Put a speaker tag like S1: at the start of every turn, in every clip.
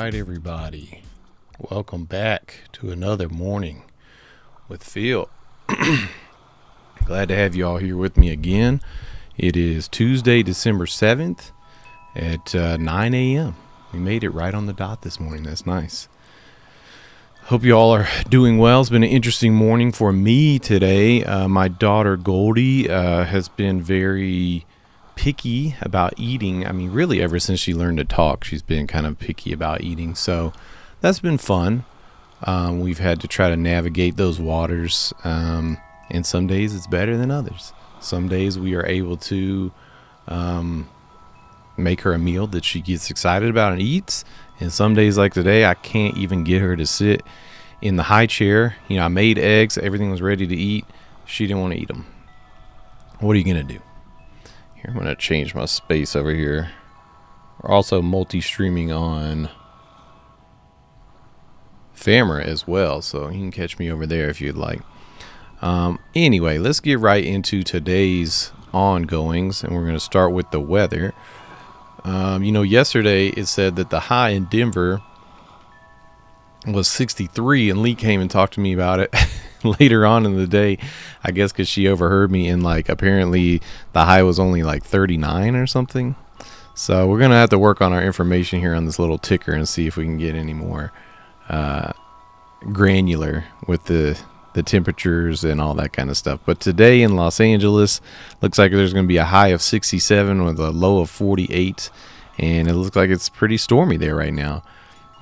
S1: right, everybody. Welcome back to another morning with Phil. Glad to have you all here with me again. It is Tuesday, December 7th at 9 a.m. We made it right on the dot this morning. That's nice. Hope you all are doing well. It's been an interesting morning for me today. My daughter Goldie has been very picky about eating. I mean, really ever since she learned to talk, she's been kind of picky about eating. So that's been fun. We've had to try to navigate those waters. And some days it's better than others. Some days we are able to make her a meal that she gets excited about and eats. And some days like today, I can't even get her to sit in the high chair. You know, I made eggs. Everything was ready to eat. She didn't want to eat them. What are you going to do? Here, I'm going to change my space over here. We're also multi-streaming on Famera as well, so you can catch me over there if you'd like. Anyway, let's get right into today's ongoings, and we're going to start with the weather. Yesterday it said that the high in Denver was 63, and Lee came and talked to me about it later on in the day, I guess because she overheard me, and apparently the high was only 39 or something. So we're going to have to work on our information here on this little ticker and see if we can get any more granular with the temperatures and all that kind of stuff. But today in Los Angeles, looks like there's going to be a high of 67 with a low of 48, and it looks like it's pretty stormy there right now.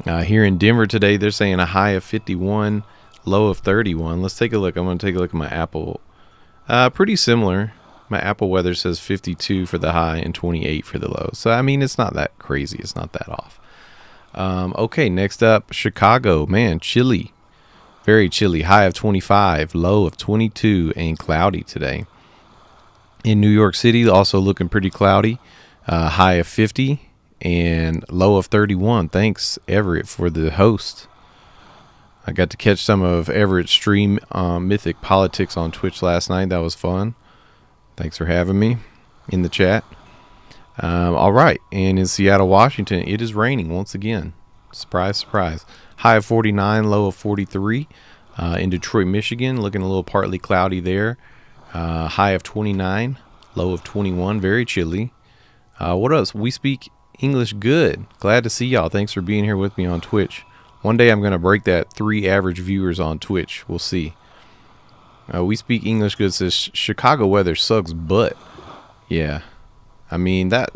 S1: Here in Denver today, they're saying a high of 51, low of 31. Let's take a look. I'm going to take a look at my Apple. Pretty similar. My Apple weather says 52 for the high and 28 for the low. So, I mean, it's not that crazy. It's not that off. Okay, next up, Chicago. Man, chilly. Very chilly. High of 25, low of 22, and cloudy today. In New York City, also looking pretty cloudy. High of 50 and low of 31. Thanks, Everett, for the host. I got to catch some of Everett's stream Mythic Politics on Twitch last night. That was fun. Thanks for having me in the chat. All right. And in Seattle, Washington, it is raining once again. Surprise, surprise. High of 49, low of 43. In Detroit, Michigan, looking a little partly cloudy there. High of 29, low of 21. Very chilly. What else? We speak English good. Glad to see y'all. Thanks for being here with me on Twitch. One day I'm going to break that 3 average viewers on Twitch. We'll see. We speak English good says Chicago weather sucks butt. Yeah. I mean, that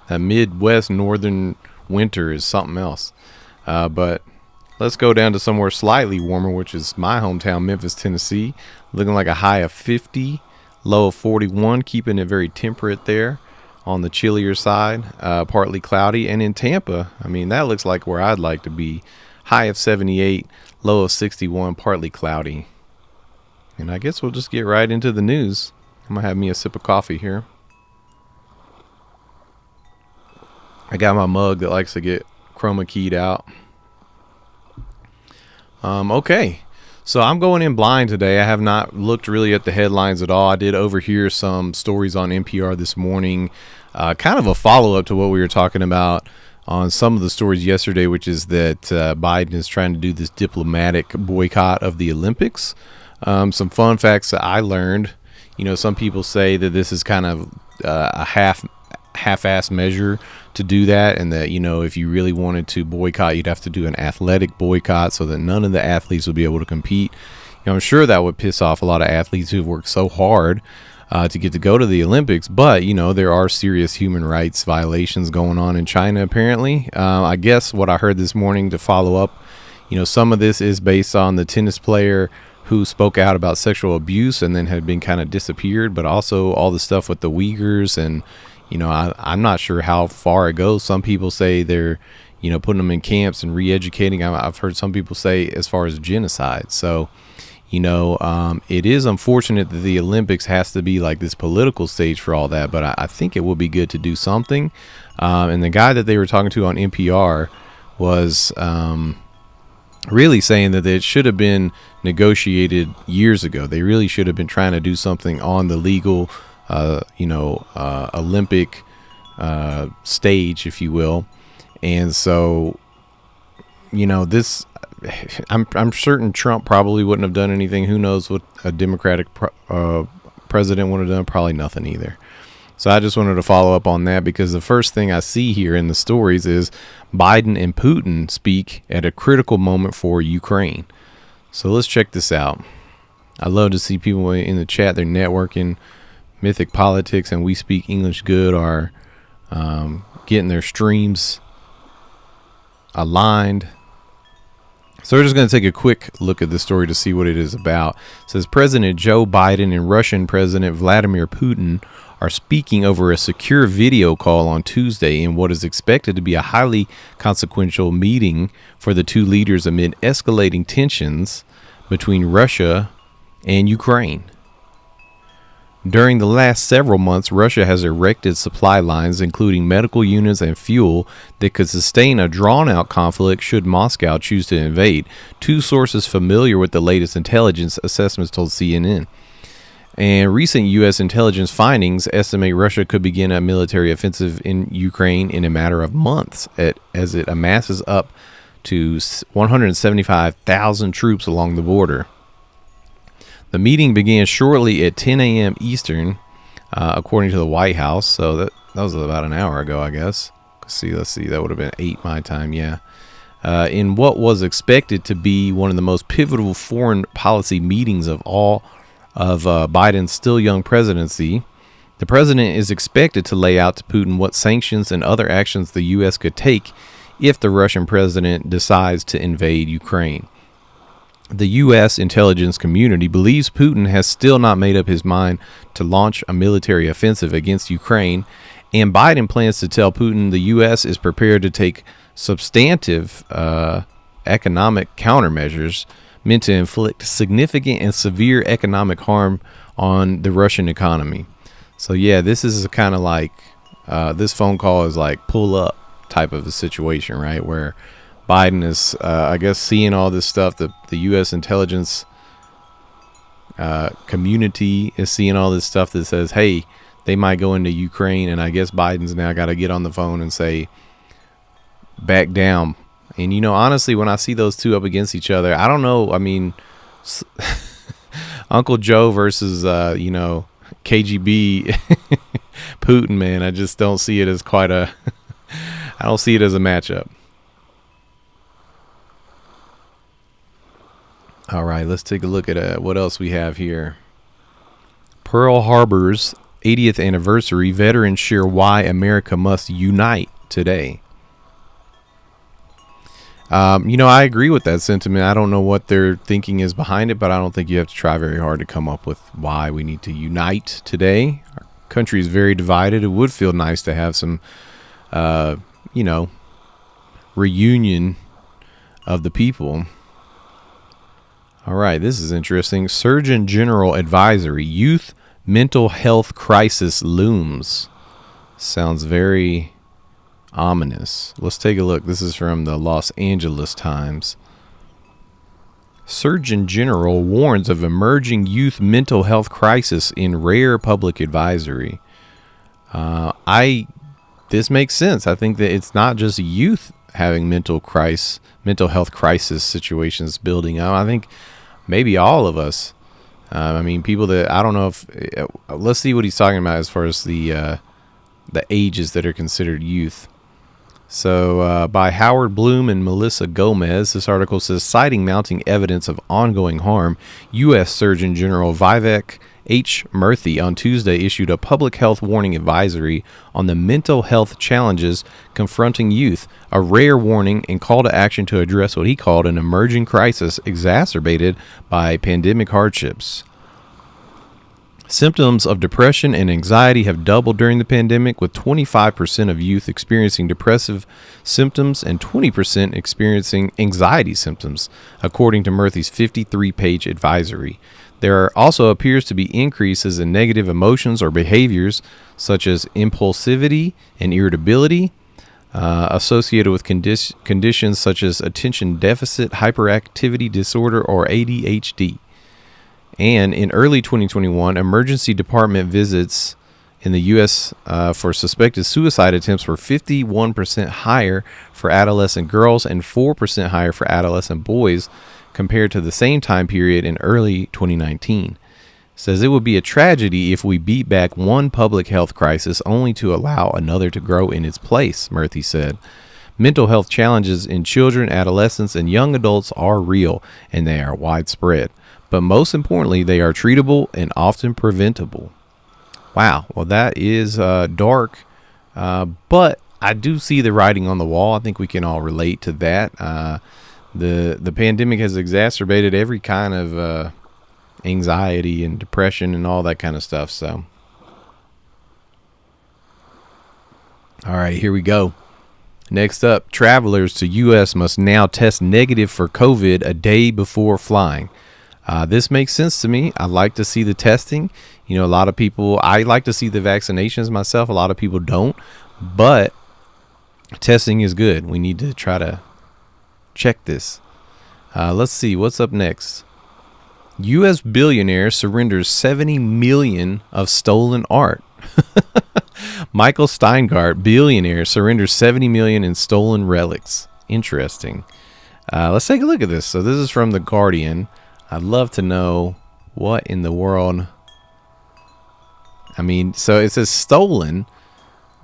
S1: Midwest northern winter is something else. But let's go down to somewhere slightly warmer, which is my hometown, Memphis, Tennessee. Looking like a high of 50, low of 41, keeping it very temperate there on the chillier side, partly cloudy. And in Tampa, I mean, that looks like where I'd like to be. High of 78, low of 61, partly cloudy. And I guess we'll just get right into the news. I'm going to have me a sip of coffee here. I got my mug that likes to get chroma keyed out. Okay. So I'm going in blind today. I have not looked really at the headlines at all. I did overhear some stories on NPR this morning. Kind of a follow-up to what we were talking about on some of the stories yesterday, which is that Biden is trying to do this diplomatic boycott of the Olympics. Some fun facts that I learned. Some people say that this is kind of a half-ass measure to do that, and that if you really wanted to boycott, you'd have to do an athletic boycott so that none of the athletes would be able to compete. I'm sure that would piss off a lot of athletes who've worked so hard to get to go to the Olympics, but there are serious human rights violations going on in China apparently. I guess what I heard this morning, to follow up, some of this is based on the tennis player who spoke out about sexual abuse and then had been kind of disappeared, but also all the stuff with the Uyghurs. And I'm not sure how far it goes. Some people say they're, putting them in camps and re-educating. I've heard some people say as far as genocide. So, it is unfortunate that the Olympics has to be like this political stage for all that. But I think it would be good to do something. And the guy that they were talking to on NPR was really saying that it should have been negotiated years ago. They really should have been trying to do something on the legal Olympic stage, if you will. And so, this, I'm certain Trump probably wouldn't have done anything. Who knows what a Democratic president would have done? Probably nothing either. So I just wanted to follow up on that, because the first thing I see here in the stories is Biden and Putin speak at a critical moment for Ukraine. So let's check this out. I love to see people in the chat. They're networking. Mythic Politics and We Speak English Good are getting their streams aligned. So we're just going to take a quick look at this story to see what it is about. It says President Joe Biden and Russian President Vladimir Putin are speaking over a secure video call on Tuesday in what is expected to be a highly consequential meeting for the two leaders amid escalating tensions between Russia and Ukraine. During the last several months, Russia has erected supply lines, including medical units and fuel, that could sustain a drawn-out conflict should Moscow choose to invade. Two sources familiar with the latest intelligence assessments told CNN. And recent U.S. intelligence findings estimate Russia could begin a military offensive in Ukraine in a matter of months, as it amasses up to 175,000 troops along the border. The meeting began shortly at 10 a.m. Eastern, according to the White House. So that was about an hour ago, I guess. Let's see. That would have been 8 my time, yeah. In what was expected to be one of the most pivotal foreign policy meetings of all of Biden's still young presidency, the president is expected to lay out to Putin what sanctions and other actions the U.S. could take if the Russian president decides to invade Ukraine. The U.S. intelligence community believes Putin has still not made up his mind to launch a military offensive against Ukraine, and Biden plans to tell Putin the U.S. is prepared to take substantive economic countermeasures meant to inflict significant and severe economic harm on the Russian economy. So, yeah, this is kind of like this phone call is like pull up type of a situation, right, where Biden is, I guess, seeing all this stuff. The U.S. intelligence community is seeing all this stuff that says, hey, they might go into Ukraine. And I guess Biden's now got to get on the phone and say, back down. And, honestly, when I see those two up against each other, I don't know. I mean, Uncle Joe versus, KGB Putin, man, I just don't see it as I don't see it as a matchup. All right, let's take a look at what else we have here. Pearl Harbor's 80th anniversary. Veterans share why America must unite today. I agree with that sentiment. I don't know what their thinking is behind it, but I don't think you have to try very hard to come up with why we need to unite today. Our country is very divided. It would feel nice to have some, reunion of the people. All right, this is interesting. Surgeon General Advisory, Youth Mental Health Crisis Looms. Sounds very ominous. Let's take a look. This is from the Los Angeles Times. Surgeon General warns of emerging youth mental health crisis in rare public advisory. This makes sense. I think that it's not just youth having mental health crisis situations building up. I think maybe all of us. People that I don't know if. Let's see what he's talking about as far as the ages that are considered youth. So by Howard Bloom and Melissa Gomez, this article says, citing mounting evidence of ongoing harm, U.S. Surgeon General Vivek H. Murthy on Tuesday issued a public health warning advisory on the mental health challenges confronting youth, a rare warning and call to action to address what he called an emerging crisis exacerbated by pandemic hardships. Symptoms of depression and anxiety have doubled during the pandemic, with 25% of youth experiencing depressive symptoms and 20% experiencing anxiety symptoms, according to Murthy's 53-page advisory. There also appears to be increases in negative emotions or behaviors, such as impulsivity and irritability, associated with conditions such as attention deficit hyperactivity disorder or ADHD. And in early 2021, emergency department visits in the U.S. For suspected suicide attempts were 51% higher for adolescent girls and 4% higher for adolescent boys compared to the same time period in early 2019. Says it would be a tragedy if we beat back one public health crisis only to allow another to grow in its place, Murthy said. Mental health challenges in children, adolescents, and young adults are real, and they are widespread. But most importantly, they are treatable and often preventable. Wow, well, that is dark, but I do see the writing on the wall. I think we can all relate to that. The pandemic has exacerbated every kind of anxiety and depression and all that kind of stuff. So, all right, here we go. Next up, travelers to U.S. must now test negative for COVID a day before flying. This makes sense to me. I like to see the testing. You know, a lot of people, I like to see the vaccinations myself. A lot of people don't, but testing is good. We need to try to check this. Let's see what's up next. U.S. billionaire surrenders $70 million of stolen art. Michael Steingart, billionaire, surrenders $70 million in stolen relics. Interesting. Let's take a look at this. So this is from The Guardian. I'd love to know what in the world. I mean, so it says stolen.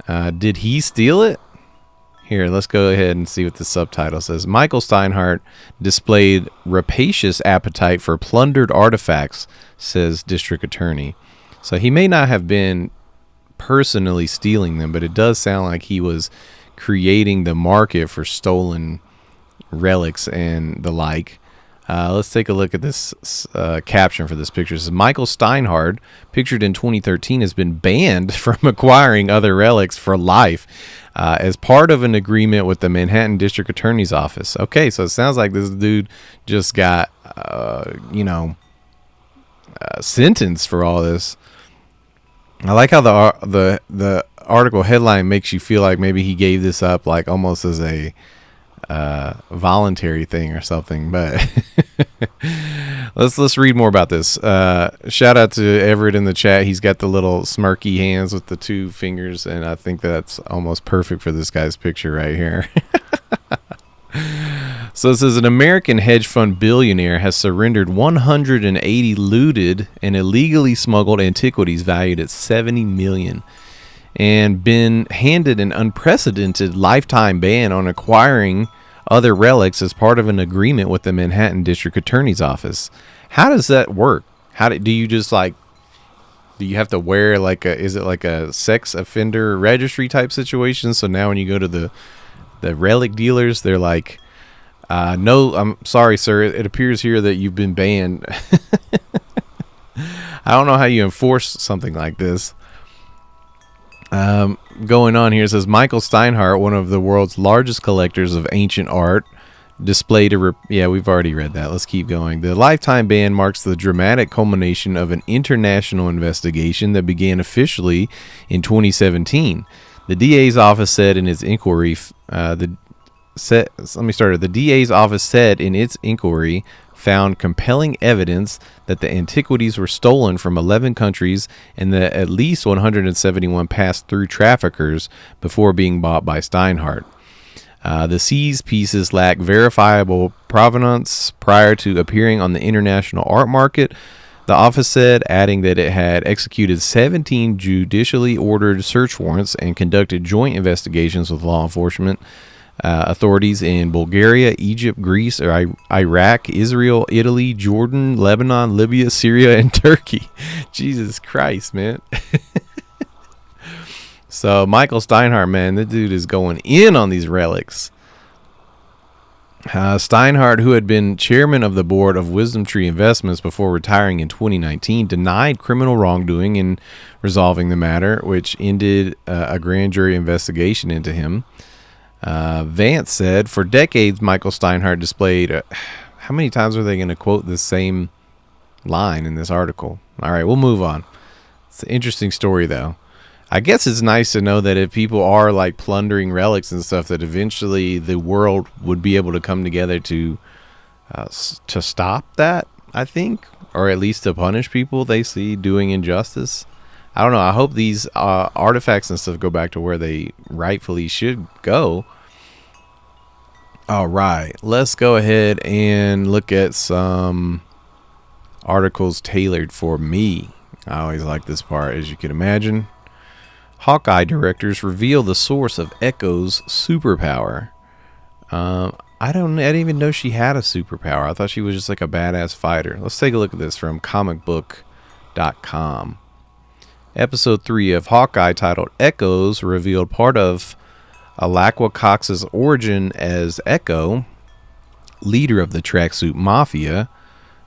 S1: Did he steal it? Here, let's go ahead and see what the subtitle says. Michael Steinhardt displayed rapacious appetite for plundered artifacts, says district attorney. So he may not have been personally stealing them, but it does sound like he was creating the market for stolen relics and the like. Let's take a look at this caption for this picture. It says, Michael Steinhardt, pictured in 2013, has been banned from acquiring other relics for life as part of an agreement with the Manhattan District Attorney's Office. Okay, so it sounds like this dude just got, sentenced for all this. I like how the article headline makes you feel like maybe he gave this up like almost as a voluntary thing or something, but let's read more about this. Shout out to Everett in the chat. He's got the little smirky hands with the two fingers, and I think that's almost perfect for this guy's picture right here. So it says an American hedge fund billionaire has surrendered 180 looted and illegally smuggled antiquities valued at $70 million and been handed an unprecedented lifetime ban on acquiring other relics as part of an agreement with the Manhattan District Attorney's Office. How does that work? Do you just do you have to wear is it like a sex offender registry type situation? So now when you go to the relic dealers, they're like, no, I'm sorry, sir. It appears here that you've been banned. I don't know how you enforce something like this. Going on here, it says Michael Steinhardt, one of the world's largest collectors of ancient art, displayed yeah, we've already read that. Let's keep going. The lifetime ban marks the dramatic culmination of an international investigation that began officially in 2017. The DA's office said in its inquiry, the DA's office said in its inquiry found compelling evidence that the antiquities were stolen from 11 countries and that at least 171 passed through traffickers before being bought by Steinhardt. The seized pieces lack verifiable provenance prior to appearing on the international art market, the office said, adding that it had executed 17 judicially ordered search warrants and conducted joint investigations with law enforcement authorities in Bulgaria, Egypt, Greece, Iraq, Israel, Italy, Jordan, Lebanon, Libya, Syria, and Turkey. Jesus Christ, man. So Michael Steinhardt, man, the dude is going in on these relics. Steinhardt, who had been chairman of the board of Wisdom Tree Investments before retiring in 2019, denied criminal wrongdoing in resolving the matter, which ended a grand jury investigation into him. Vance said, for decades, Michael Steinhardt displayed... how many times are they going to quote the same line in this article? All right, we'll move on. It's an interesting story, though. I guess it's nice to know that if people are like plundering relics and stuff, that eventually the world would be able to come together to stop that, I think, or at least to punish people they see doing injustice. I don't know. I hope these artifacts and stuff go back to where they rightfully should go. All right, let's go ahead and look at some articles tailored for me. I always like this part, as you can imagine. Hawkeye directors reveal the source of Echo's superpower. I didn't even know she had a superpower. I thought she was just like a badass fighter. Let's take a look at this from comicbook.com. Episode 3 of Hawkeye, titled Echoes, revealed part of Alaqua Cox's origin as Echo, leader of the Tracksuit Mafia.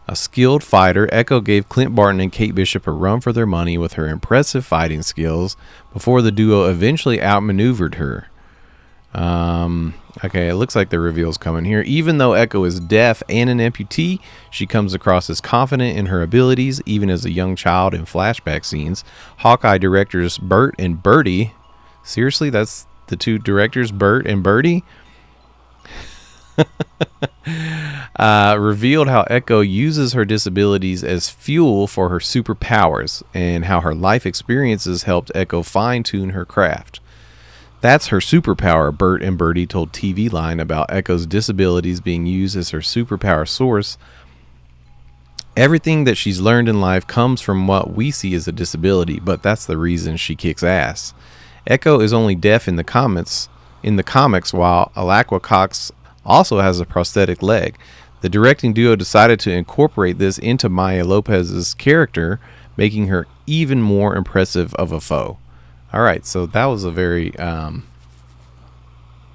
S1: A skilled fighter, Echo gave Clint Barton and Kate Bishop a run for their money with her impressive fighting skills before the duo eventually outmaneuvered her. Okay, it looks like the reveal's coming here. Even though Echo is deaf and an amputee, she comes across as confident in her abilities, even as a young child in flashback scenes. Hawkeye directors Bert and Birdie, seriously, that's the two directors, Bert and Birdie, revealed how Echo uses her disabilities as fuel for her superpowers and how her life experiences helped Echo fine-tune her craft. That's her superpower, Bert and Birdie told TV Line about Echo's disabilities being used as her superpower source. Everything that she's learned in life comes from what we see as a disability, but that's the reason she kicks ass. Echo is only deaf in the comics, while Alaqua Cox also has a prosthetic leg. The directing duo decided to incorporate this into Maya Lopez's character, making her even more impressive of a foe. All right, so that was a very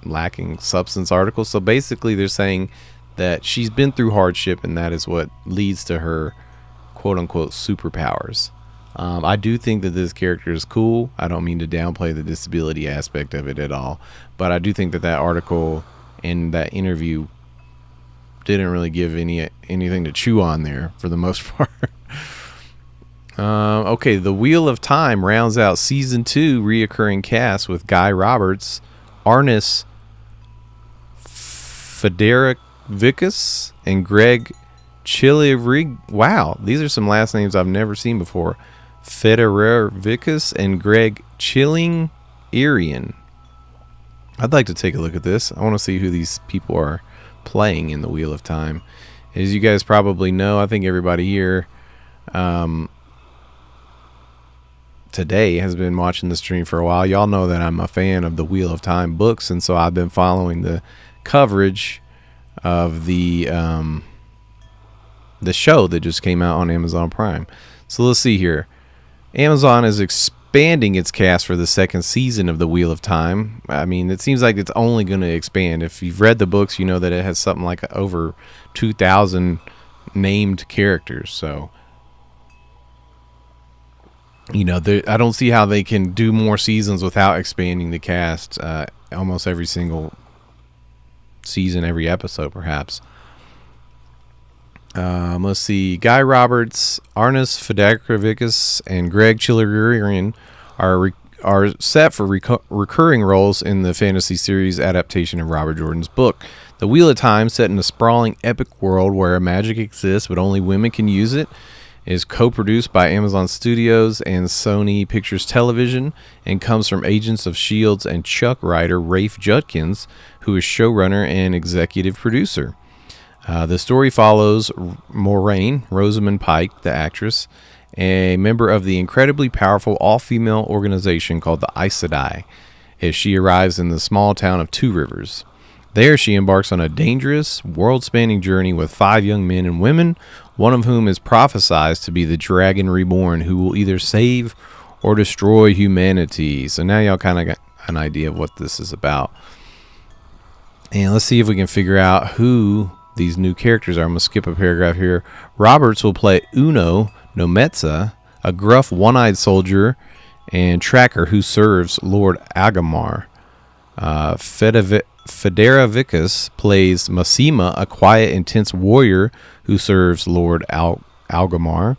S1: lacking substance article. So basically they're saying that she's been through hardship, and that is what leads to her quote-unquote superpowers. I do think that this character is cool. I don't mean to downplay the disability aspect of it at all, but I do think that that article and that interview didn't really give anything to chew on there for the most part. Okay, The Wheel of Time rounds out Season 2 reoccurring cast with Guy Roberts, Arnis Federicus, and Greg Chilirig. Wow, these are some last names I've never seen before. Federicus and Greg Chillingerian. I'd like to take a look at this. I want to see who these people are playing in The Wheel of Time. As you guys probably know, I think everybody here today has been watching the stream for a while. Y'all know that I'm a fan of the Wheel of Time books, and so I've been following the coverage of the show that just came out on Amazon Prime. So let's see here. Amazon is expanding its cast for the second season of the Wheel of Time. I mean, it seems like it's only going to expand. If you've read the books, you know that it has something like over 2,000 named characters. So, you know, I don't see how they can do more seasons without expanding the cast almost every single season, every episode, perhaps. Let's see. Guy Roberts, Arnis Federicus, and Greg Chillingerian are set for recurring roles in the fantasy series adaptation of Robert Jordan's book. The Wheel of Time, set in a sprawling epic world where magic exists but only women can use it, is co-produced by Amazon Studios and Sony Pictures Television, and comes from Agents of S.H.I.E.L.D.'s and Chuck writer Rafe Judkins, who is showrunner and executive producer. The story follows Moraine Rosamund Pike, the actress, a member of the incredibly powerful all-female organization called the Aes Sedai, as she arrives in the small town of Two Rivers. There, she embarks on a dangerous, world-spanning journey with 5 young men and women, one of whom is prophesized to be the Dragon Reborn, who will either save or destroy humanity. So now y'all kind of got an idea of what this is about. And let's see if we can figure out who these new characters are. I'm going to skip a paragraph here. Roberts will play Uno Nometza, a gruff, one-eyed soldier and tracker who serves Lord Agamar. Federicus plays Massima, a quiet, intense warrior who serves Lord Algamar.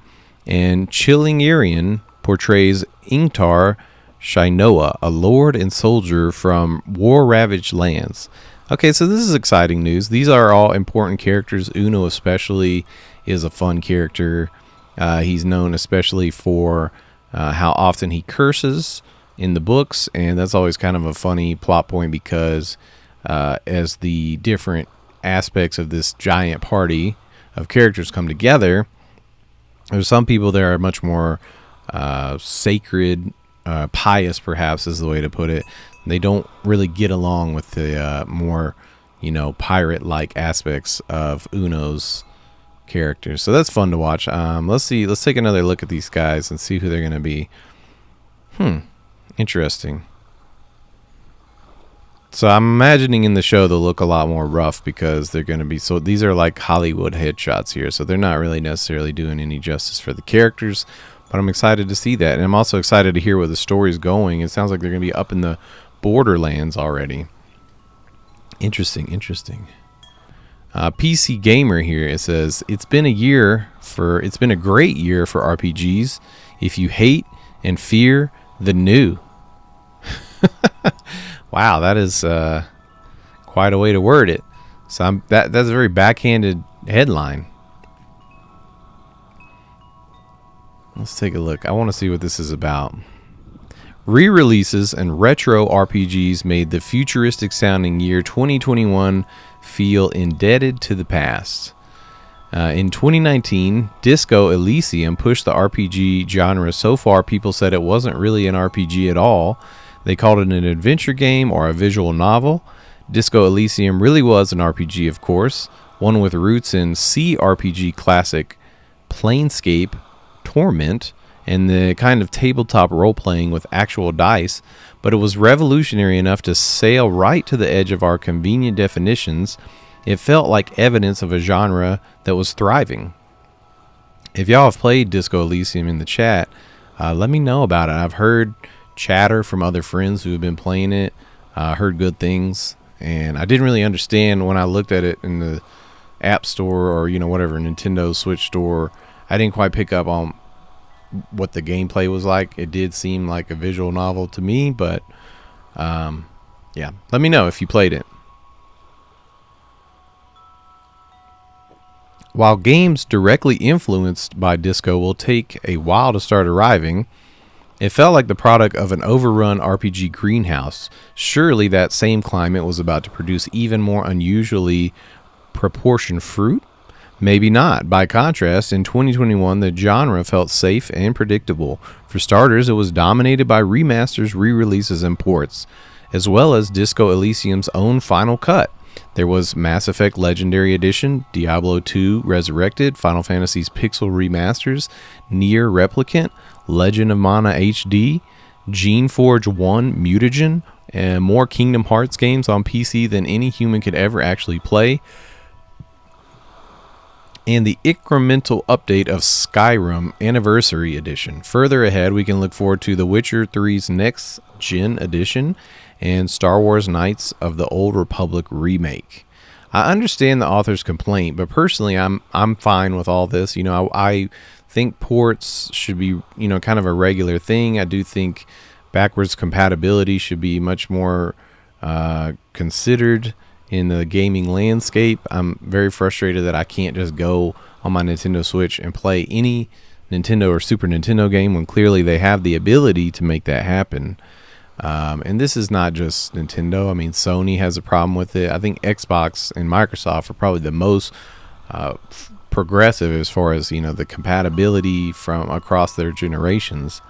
S1: And Chillingerian portrays Ingtar Shinoa, a lord and soldier from war-ravaged lands. Okay, so this is exciting news. These are all important characters. Uno especially is a fun character. He's known especially for how often he curses in the books, and that's always kind of a funny plot point because as the different aspects of this giant party of characters come together, there's some people that are much more sacred, pious perhaps is the way to put it. They don't really get along with the more, pirate-like aspects of Uno's characters. So that's fun to watch. Let's take another look at these guys and see who they're going to be. Interesting. So I'm imagining in the show they'll look a lot more rough because they're going to be, so these are like Hollywood headshots here, so they're not really necessarily doing any justice for the characters, but I'm excited to see that. And I'm also excited to hear where the story's going. It sounds like they're going to be up in the Borderlands already. Interesting. PC Gamer here, it says, it's been a great year for RPGs if you hate and fear the new. Wow, that is quite a way to word it. So that's a very backhanded headline. Let's take a look. I want to see what this is about. Re-releases and retro RPGs made the futuristic sounding year 2021 feel indebted to the past. In 2019, Disco Elysium pushed the RPG genre so far people said it wasn't really an RPG at all. They called it an adventure game or a visual novel. Disco Elysium really was an RPG, of course, one with roots in CRPG classic Planescape Torment and the kind of tabletop role-playing with actual dice, but it was revolutionary enough to sail right to the edge of our convenient definitions. It felt like evidence of a genre that was thriving. If y'all have played Disco Elysium in the chat, let me know about it. I've heard chatter from other friends who have been playing it, heard good things, and I didn't really understand when I looked at it in the App Store or whatever, Nintendo Switch store. I didn't quite pick up on what the gameplay was like. It did seem like a visual novel to me, but yeah, let me know if you played it. While games directly influenced by Disco will take a while to start arriving, it felt like the product of an overrun RPG greenhouse. Surely that same climate was about to produce even more unusually proportioned fruit? Maybe not. By contrast, in 2021, the genre felt safe and predictable. For starters, it was dominated by remasters, re-releases, and ports, as well as Disco Elysium's own final cut. There was Mass Effect Legendary Edition, Diablo 2 Resurrected, Final Fantasy's Pixel Remasters, Nier Replicant, Legend of Mana HD, Geneforge 1 Mutagen, and more Kingdom Hearts games on PC than any human could ever actually play. And the incremental update of Skyrim Anniversary Edition. Further ahead, we can look forward to The Witcher 3's Next Gen Edition and Star Wars Knights of the Old Republic remake. I understand the author's complaint, but personally, I'm fine with all this. I think ports should be, kind of a regular thing. I do think backwards compatibility should be much more considered in the gaming landscape. I'm very frustrated that I can't just go on my Nintendo Switch and play any Nintendo or Super Nintendo game when clearly they have the ability to make that happen. And this is not just Nintendo. I mean, Sony has a problem with it. I think Xbox and Microsoft are probably the most progressive as far as, the compatibility from across their generations.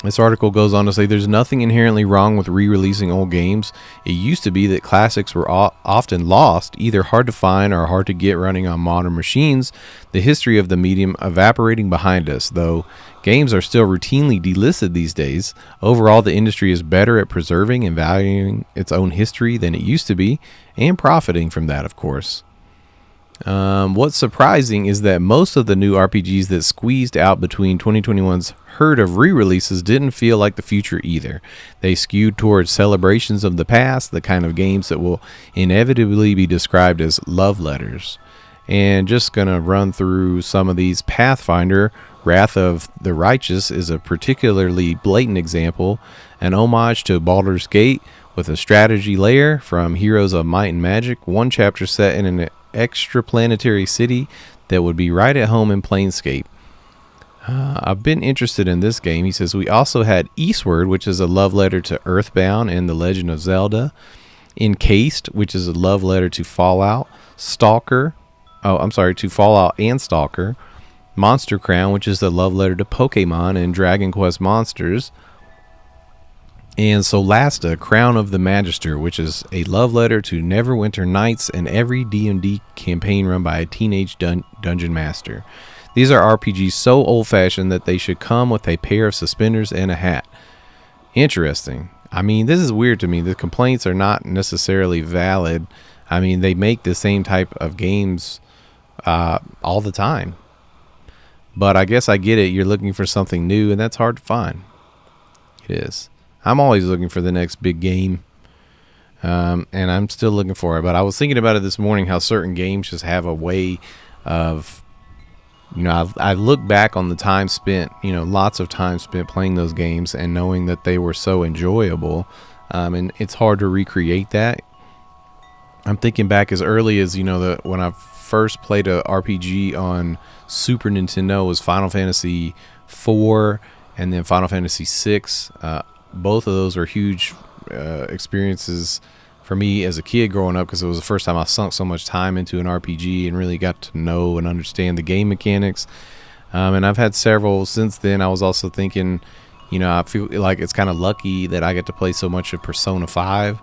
S1: This article goes on to say there's nothing inherently wrong with re-releasing old games. It used to be that classics were often lost, either hard to find or hard to get running on modern machines, the history of the medium evaporating behind us. Though games are still routinely delisted these days, overall the industry is better at preserving and valuing its own history than it used to be, and profiting from that, of course. What's surprising is that most of the new RPGs that squeezed out between 2021's herd of re-releases didn't feel like the future either. They skewed towards celebrations of the past, the kind of games that will inevitably be described as love letters. And just gonna run through some of these. Pathfinder, Wrath of the Righteous is a particularly blatant example, an homage to Baldur's Gate with a strategy layer from Heroes of Might and Magic, one chapter set in an extraplanetary city that would be right at home in Planescape. I've been interested in this game. He says we also had Eastward, which is a love letter to Earthbound and The Legend of Zelda. Encased, which is a love letter to Fallout. To Fallout and Stalker. Monster Crown, which is a love letter to Pokemon and Dragon Quest Monsters. And Solasta, Crown of the Magister, which is a love letter to Neverwinter Nights and every D&D campaign run by a teenage dungeon master. These are RPGs so old-fashioned that they should come with a pair of suspenders and a hat. Interesting. I mean, this is weird to me. The complaints are not necessarily valid. I mean, they make the same type of games all the time. But I guess I get it. You're looking for something new, and that's hard to find. It is. I'm always looking for the next big game, and I'm still looking for it. But I was thinking about it this morning, how certain games just have a way of, I look back on the time spent, lots of time spent playing those games and knowing that they were so enjoyable, and it's hard to recreate that. I'm thinking back as early as, when I first played a RPG on Super Nintendo was Final Fantasy IV and then Final Fantasy VI. Both of those were huge experiences for me as a kid growing up, because it was the first time I sunk so much time into an RPG and really got to know and understand the game mechanics. And I've had several since then. I was also thinking, I feel like it's kind of lucky that I get to play so much of Persona 5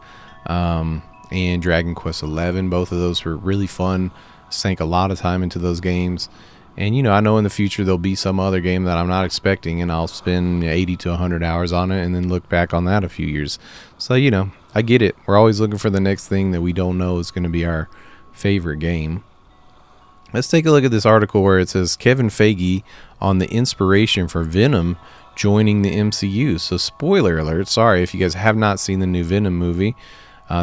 S1: and Dragon Quest 11. Both of those were really fun. Sank a lot of time into those games. And, I know in the future there'll be some other game that I'm not expecting, and I'll spend 80 to 100 hours on it and then look back on that a few years. So, I get it. We're always looking for the next thing that we don't know is going to be our favorite game. Let's take a look at this article where it says Kevin Feige on the inspiration for Venom joining the MCU. So, spoiler alert. Sorry if you guys have not seen the new Venom movie.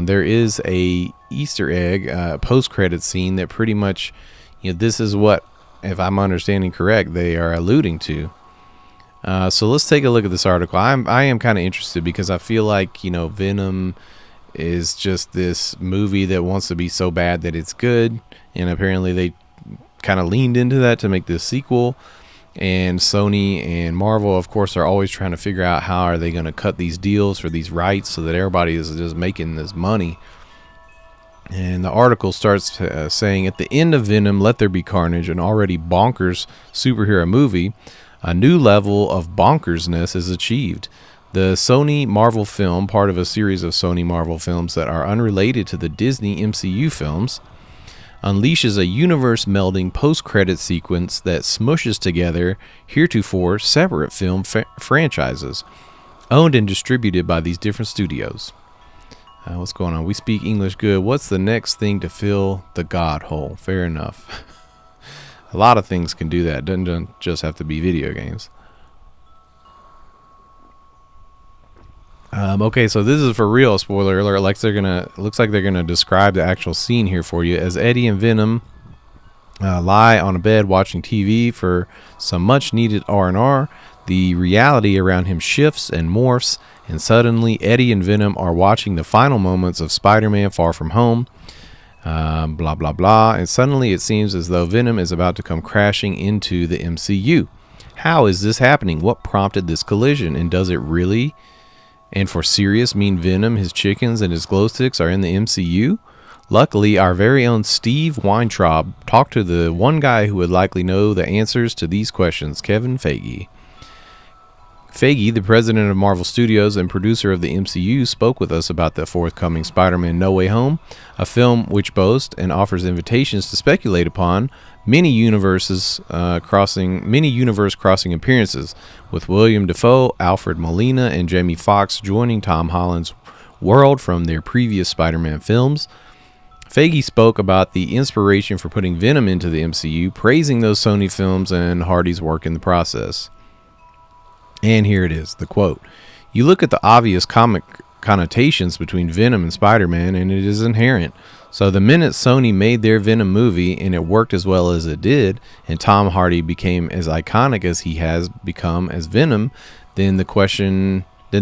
S1: There is a Easter egg post-credit scene that pretty much, this is what, if I'm understanding correct, they are alluding to. So let's take a look at this article. I am kind of interested because I feel like, Venom is just this movie that wants to be so bad that it's good. And apparently they kind of leaned into that to make this sequel. And Sony and Marvel, of course, are always trying to figure out how are they going to cut these deals for these rights so that everybody is just making this money. And the article starts saying, at the end of Venom, Let There Be Carnage, an already bonkers superhero movie, a new level of bonkersness is achieved. The Sony Marvel film, part of a series of Sony Marvel films that are unrelated to the Disney MCU films, unleashes a universe-melding post-credit sequence that smushes together heretofore separate film franchises, owned and distributed by these different studios. What's going on? We speak English good. What's the next thing to fill the God hole? Fair enough. A lot of things can do that. It doesn't just have to be video games. Okay, so this is for real. Spoiler alert. Looks like they're gonna describe the actual scene here for you. As Eddie and Venom lie on a bed watching TV for some much-needed R&R, the reality around him shifts and morphs. And suddenly, Eddie and Venom are watching the final moments of Spider-Man Far From Home. Blah, blah, blah. And suddenly, it seems as though Venom is about to come crashing into the MCU. How is this happening? What prompted this collision? And does it really, and for serious, mean Venom, his chickens, and his glow sticks are in the MCU? Luckily, our very own Steve Weintraub talked to the one guy who would likely know the answers to these questions, Kevin Feige. Feige, the president of Marvel Studios and producer of the MCU, spoke with us about the forthcoming Spider-Man No Way Home, a film which boasts and offers invitations to speculate upon many universe crossing appearances, with William Dafoe, Alfred Molina, and Jamie Foxx joining Tom Holland's world from their previous Spider-Man films. Feige spoke about the inspiration for putting Venom into the MCU, praising those Sony films and Hardy's work in the process. And here it is, the quote. You look at the obvious comic connotations between Venom and Spider-Man, and it is inherent. So the minute Sony made their Venom movie and it worked as well as it did, and Tom Hardy became as iconic as he has become as Venom, then the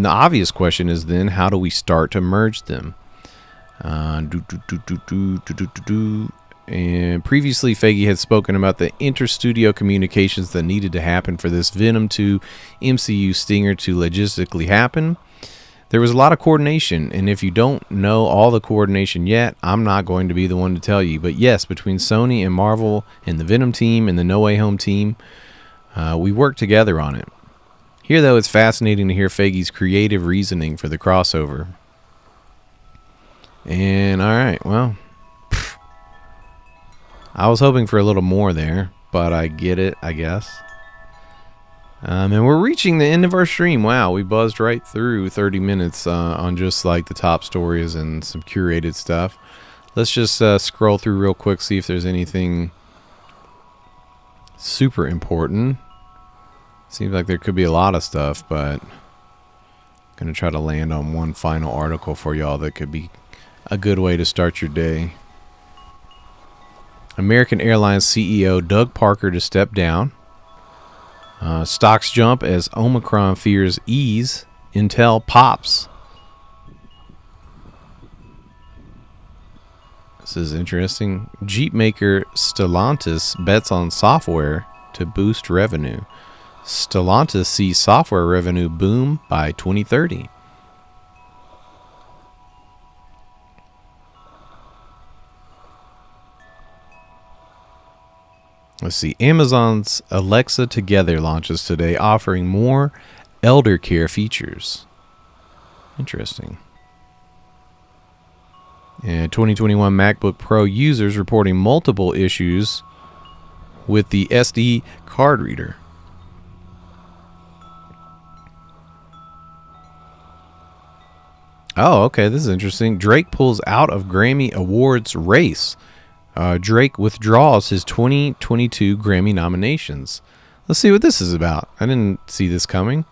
S1: obvious question is then how do we start to merge them? And previously, Feige had spoken about the interstudio communications that needed to happen for this Venom 2 MCU stinger to logistically happen. There was a lot of coordination, and if you don't know all the coordination yet, I'm not going to be the one to tell you. But yes, between Sony and Marvel and the Venom team and the No Way Home team, we worked together on it. Here, though, it's fascinating to hear Feige's creative reasoning for the crossover. And, alright, well, I was hoping for a little more there, but I get it, I guess. And we're reaching the end of our stream. Wow, we buzzed right through 30 minutes on just like the top stories and some curated stuff. Let's just scroll through real quick, see if there's anything super important. Seems like there could be a lot of stuff, but I'm going to try to land on one final article for y'all that could be a good way to start your day. American Airlines CEO Doug Parker to step down. Stocks jump as Omicron fears ease. Intel pops. This is interesting. Jeep maker Stellantis bets on software to boost revenue. Stellantis sees software revenue boom by 2030. Let's see. Amazon's Alexa Together launches today, offering more elder care features. Interesting. And 2021 MacBook Pro users reporting multiple issues with the SD card reader. Oh, okay. This is interesting. Drake pulls out of Grammy Awards race. Drake withdraws his 2022 Grammy nominations. Let's see what this is about. I didn't see this coming.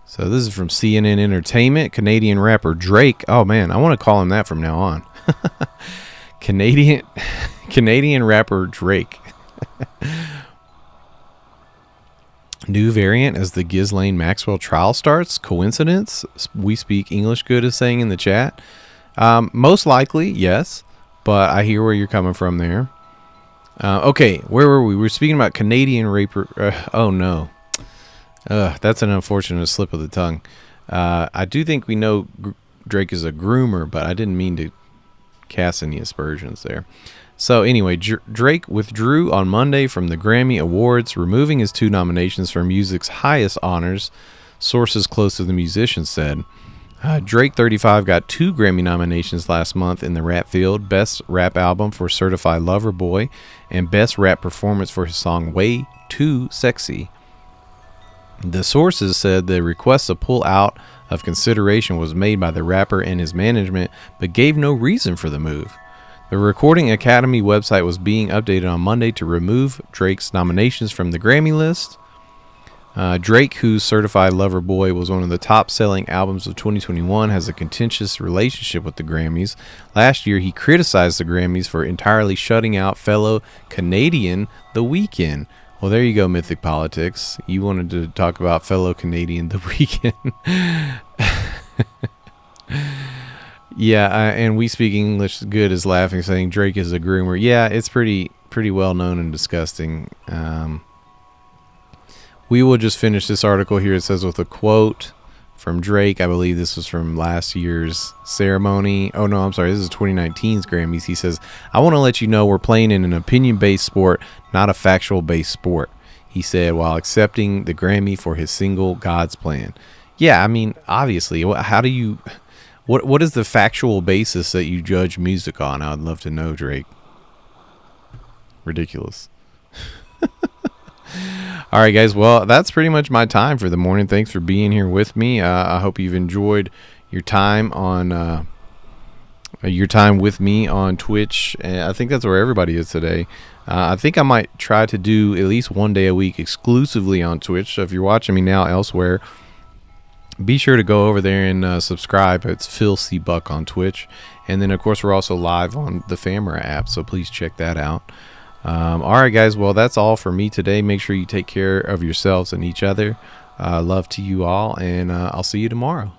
S1: So this is from CNN Entertainment. Canadian rapper Drake. Oh man, I want to call him that from now on. Canadian rapper Drake. New variant as the Ghislaine Maxwell trial starts. Coincidence? We speak English good is saying in the chat. Most likely, yes, but I hear where you're coming from there. Okay, where were we? We were speaking about Canadian rapper. Oh, no. That's an unfortunate slip of the tongue. I do think we know Drake is a groomer, but I didn't mean to cast any aspersions there. So anyway, Drake withdrew on Monday from the Grammy Awards, removing his 2 nominations for music's highest honors, sources close to the musician said. Drake, 35, got 2 Grammy nominations last month in the rap field, Best Rap Album for Certified Lover Boy, and Best Rap Performance for his song Way Too Sexy. The sources said the request to pull out of consideration was made by the rapper and his management, but gave no reason for the move. The Recording Academy website was being updated on Monday to remove Drake's nominations from the Grammy list. Drake, whose Certified Lover Boy was one of the top-selling albums of 2021, has a contentious relationship with the Grammys. Last year, he criticized the Grammys for entirely shutting out fellow Canadian The Weeknd. Well, there you go, Mythic Politics. You wanted to talk about fellow Canadian The Weeknd. Yeah, and We Speak English Good is laughing, saying Drake is a groomer. Yeah, it's pretty well known and disgusting. We will just finish this article here. It says with a quote from Drake. I believe this was from last year's ceremony. Oh, no, I'm sorry. This is 2019's Grammys. He says, I want to let you know we're playing in an opinion-based sport, not a factual-based sport, he said while accepting the Grammy for his single God's Plan. Yeah, I mean, obviously, how do you... What is the factual basis that you judge music on? I would love to know, Drake. Ridiculous. All right, guys. Well, that's pretty much my time for the morning. Thanks for being here with me. I hope you've enjoyed your time on with me on Twitch. I think that's where everybody is today. I think I might try to do at least one day a week exclusively on Twitch. So if you're watching me now elsewhere, be sure to go over there and subscribe. It's Phil C. Buck on Twitch. And then, of course, we're also live on the Famera app, so please check that out. All right, guys. Well, that's all for me today. Make sure you take care of yourselves and each other. Love to you all, and I'll see you tomorrow.